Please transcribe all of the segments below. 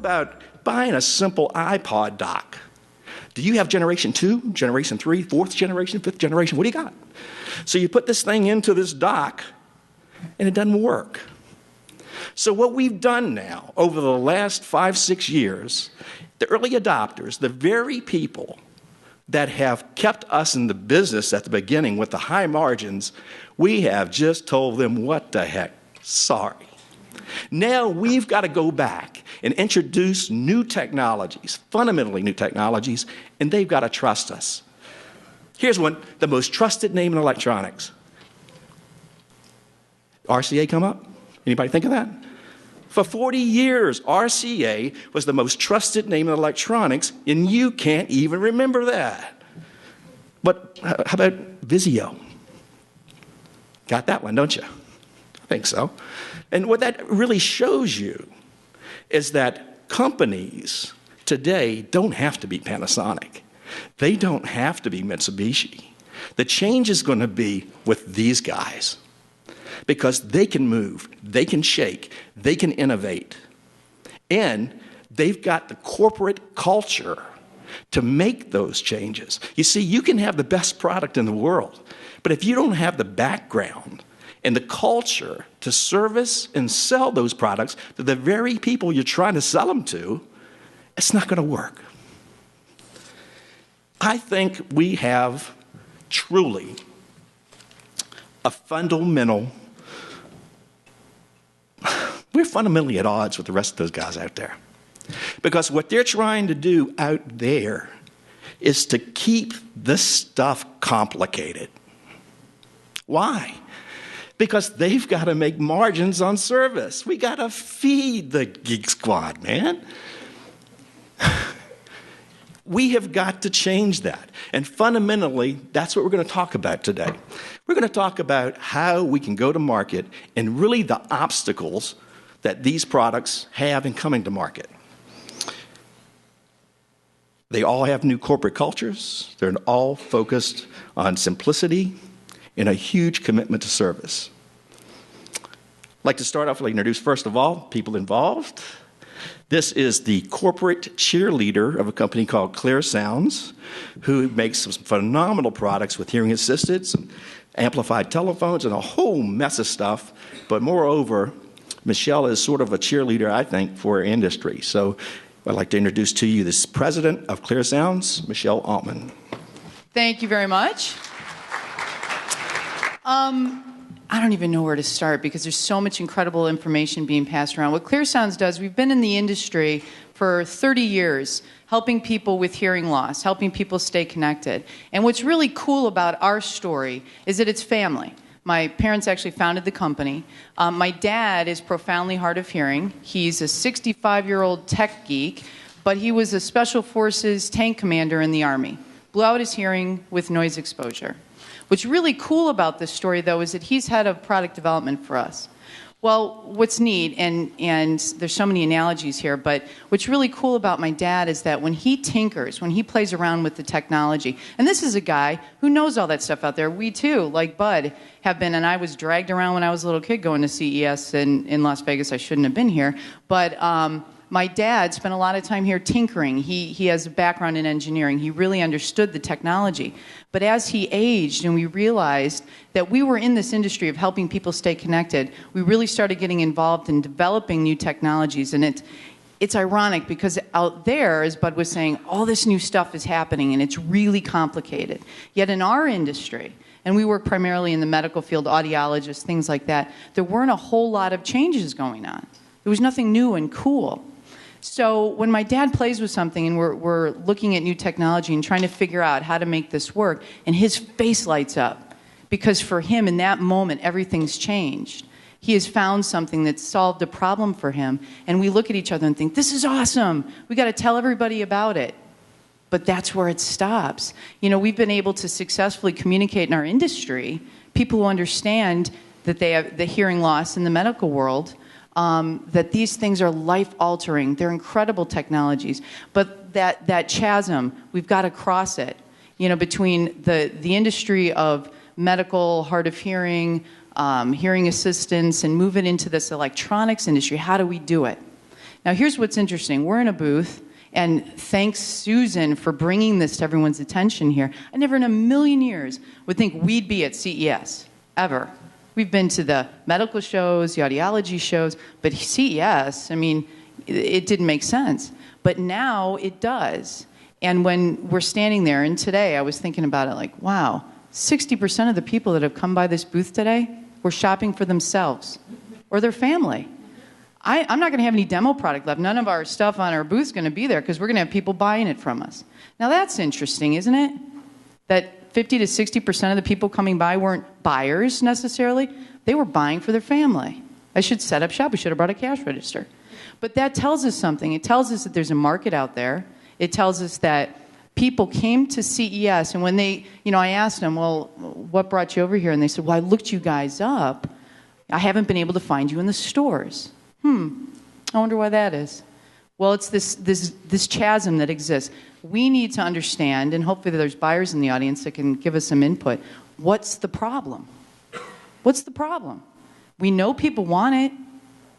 about buying a simple iPod dock? Do you have generation 2, generation 3, 4th generation, 5th generation? What do you got? So you put this thing into this dock, and it doesn't work. So what we've done now, over the last 5, 6 years, the early adopters, the very people that have kept us in the business at the beginning with the high margins, we have just told them, what the heck, sorry. Now we've got to go back and introduce new technologies, fundamentally new technologies, and they've got to trust us. Here's one, the most trusted name in electronics. RCA come up? Anybody think of that? For 40 years, RCA was the most trusted name in electronics, and you can't even remember that. But how about Vizio? Got that one, don't you? I think so. And what that really shows you is that companies today don't have to be Panasonic. They don't have to be Mitsubishi. The change is going to be with these guys, because they can move, they can shake, they can innovate. And they've got the corporate culture to make those changes. You see, you can have the best product in the world, but if you don't have the background and the culture to service and sell those products to the very people you're trying to sell them to, it's not going to work. I think we have truly a we're fundamentally at odds with the rest of those guys out there. Because what they're trying to do out there is to keep this stuff complicated. Why? Because they've got to make margins on service. We got to feed the Geek Squad, man. We have got to change that. And fundamentally, that's what we're going to talk about today. We're going to talk about how we can go to market and really the obstacles that these products have in coming to market. They all have new corporate cultures. They're all focused on simplicity and a huge commitment to service. I'd like to start off, introduce first of all, people involved. This is the corporate cheerleader of a company called ClearSounds, who makes some phenomenal products with hearing assisted, some amplified telephones, and a whole mess of stuff. But moreover, Michele is sort of a cheerleader, I think, for our industry. So I'd like to introduce to you this president of ClearSounds, Michele Ahlman. Thank you very much. I don't even know where to start because there's so much incredible information being passed around. What ClearSounds does, we've been in the industry for 30 years, helping people with hearing loss, helping people stay connected. And what's really cool about our story is that it's family. My parents actually founded the company. My dad is profoundly hard of hearing. He's a 65-year-old tech geek, but he was a Special Forces tank commander in the Army. Blew out his hearing with noise exposure. What's really cool about this story, though, is that he's head of product development for us. Well, what's neat, and there's so many analogies here, but what's really cool about my dad is that when he tinkers, when he plays around with the technology, and this is a guy who knows all that stuff out there. We, too, like Bud, have been, and I was dragged around when I was a little kid going to CES in Las Vegas. I shouldn't have been here. But my dad spent a lot of time here tinkering. He has a background in engineering. He really understood the technology. But as he aged and we realized that we were in this industry of helping people stay connected, we really started getting involved in developing new technologies. And it's ironic because out there, as Bud was saying, all this new stuff is happening and it's really complicated. Yet in our industry, and we work primarily in the medical field, audiologists, things like that, there weren't a whole lot of changes going on. There was nothing new and cool. So when my dad plays with something and we're looking at new technology and trying to figure out how to make this work, and his face lights up because for him in that moment everything's changed. He has found something that solved a problem for him, and we look at each other and think, this is awesome. We got to tell everybody about it. But that's where it stops. You know, we've been able to successfully communicate in our industry, people who understand that they have the hearing loss in the medical world, that these things are life-altering. They're incredible technologies. But that chasm, we've got to cross it, you know, between the industry of medical, hard of hearing, hearing assistance, and move it into this electronics industry. How do we do it? Now, here's what's interesting. We're in a booth, and thanks, Susan, for bringing this to everyone's attention here. I never in a million years would think we'd be at CES, ever. We've been to the medical shows, the audiology shows, but CES, I mean, it didn't make sense. But now it does. And when we're standing there, and today I was thinking about it like, wow, 60% of the people that have come by this booth today were shopping for themselves or their family. I'm not going to have any demo product left. None of our stuff on our booth is going to be there because we're going to have people buying it from us. Now that's interesting, isn't it? That 50 to 60% of the people coming by weren't buyers necessarily. They were buying for their family. I should set up shop. We should have brought a cash register. But that tells us something. It tells us that there's a market out there. It tells us that people came to CES, and when they, I asked them, well, what brought you over here? And they said, well, I looked you guys up. I haven't been able to find you in the stores. I wonder why that is. Well, it's this chasm that exists. We need to understand, and hopefully there's buyers in the audience that can give us some input. What's the problem? What's the problem? We know people want it.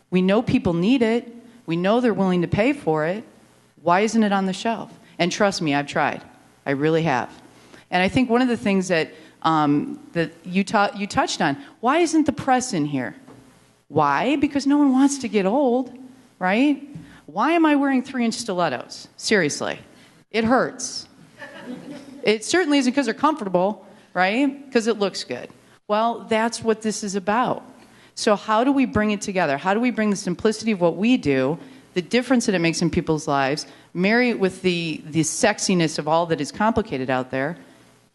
We know people need it. We know they're willing to pay for it. Why isn't it on the shelf? And trust me, I've tried. I really have. And I think one of the things that you touched on, why isn't the press in here? Why? Because no one wants to get old, right? Why am I wearing 3-inch stilettos? Seriously. It hurts. It certainly isn't because they're comfortable, right? Because it looks good. Well, that's what this is about. So how do we bring it together? How do we bring the simplicity of what we do, the difference that it makes in people's lives, marry it with the sexiness of all that is complicated out there,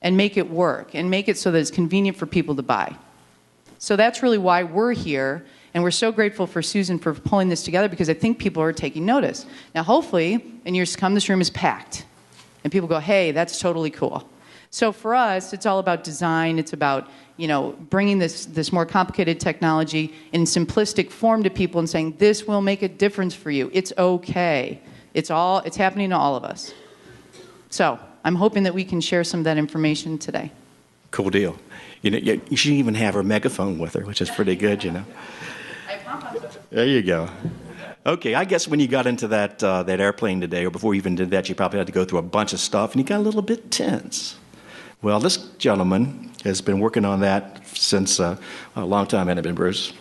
and make it work, and make it so that it's convenient for people to buy? So that's really why we're here, and we're so grateful for Susan for pulling this together, because I think people are taking notice. Now, hopefully, in years to come, this room is packed, and people go, hey, that's totally cool. So for us, it's all about design. It's about, bringing this more complicated technology in simplistic form to people and saying, this will make a difference for you. It's okay. It's happening to all of us. So I'm hoping that we can share some of that information today. Cool deal. You should even have her megaphone with her, which is pretty good, There you go. Okay, I guess when you got into that airplane today, or before you even did that, you probably had to go through a bunch of stuff, and you got a little bit tense. Well, this gentleman has been working on that since a long time, hasn't it been, Bruce?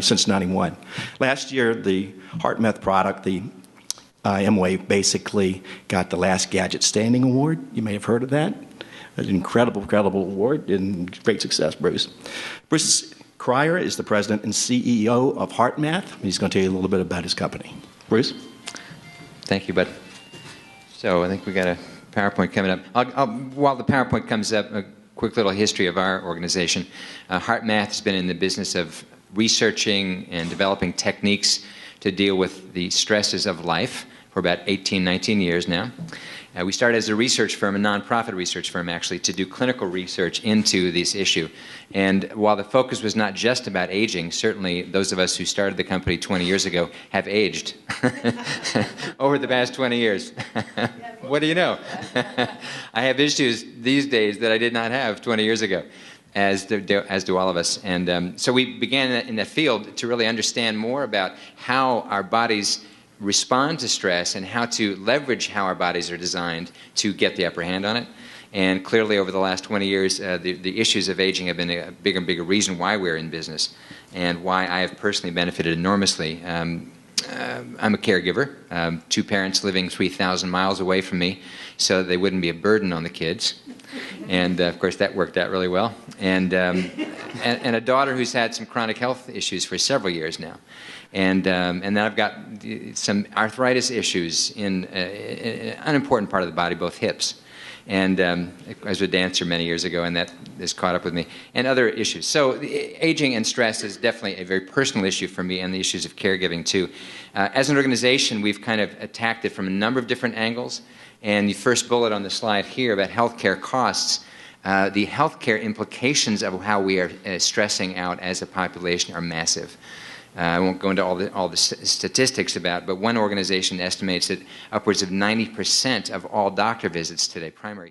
Since 91. Last year, the HeartMath product, the M-Wave, basically got the Last Gadget Standing Award. You may have heard of that. An incredible award and great success, Bruce. Bruce Cryer is the president and CEO of HeartMath. He's going to tell you a little bit about his company. Bruce? Thank you, Bud. So I think we got a PowerPoint coming up. While the PowerPoint comes up, a quick little history of our organization. HeartMath has been in the business of researching and developing techniques to deal with the stresses of life for about 18, 19 years now. We started as a research firm, a nonprofit research firm actually, to do clinical research into this issue. And while the focus was not just about aging, certainly those of us who started the company 20 years ago have aged over the past 20 years. What do you know? I have issues these days that I did not have 20 years ago, as do all of us. And so we began in that field to really understand more about how our bodies respond to stress and how to leverage how our bodies are designed to get the upper hand on it. And clearly over the last 20 years, the issues of aging have been a bigger and bigger reason why we're in business and why I have personally benefited enormously. I'm a caregiver, 2 parents living 3,000 miles away from me so they wouldn't be a burden on the kids. And of course that worked out really well. And a daughter who's had some chronic health issues for several years now. And then I've got some arthritis issues in an unimportant part of the body, both hips. And I was a dancer many years ago, and that has caught up with me, and other issues. So aging and stress is definitely a very personal issue for me, and the issues of caregiving too. As an organization, we've kind of attacked it from a number of different angles. And the first bullet on the slide here about healthcare costs, the healthcare implications of how we are stressing out as a population are massive. I won't go into all the statistics about it, but one organization estimates that upwards of 90% of all doctor visits today, primary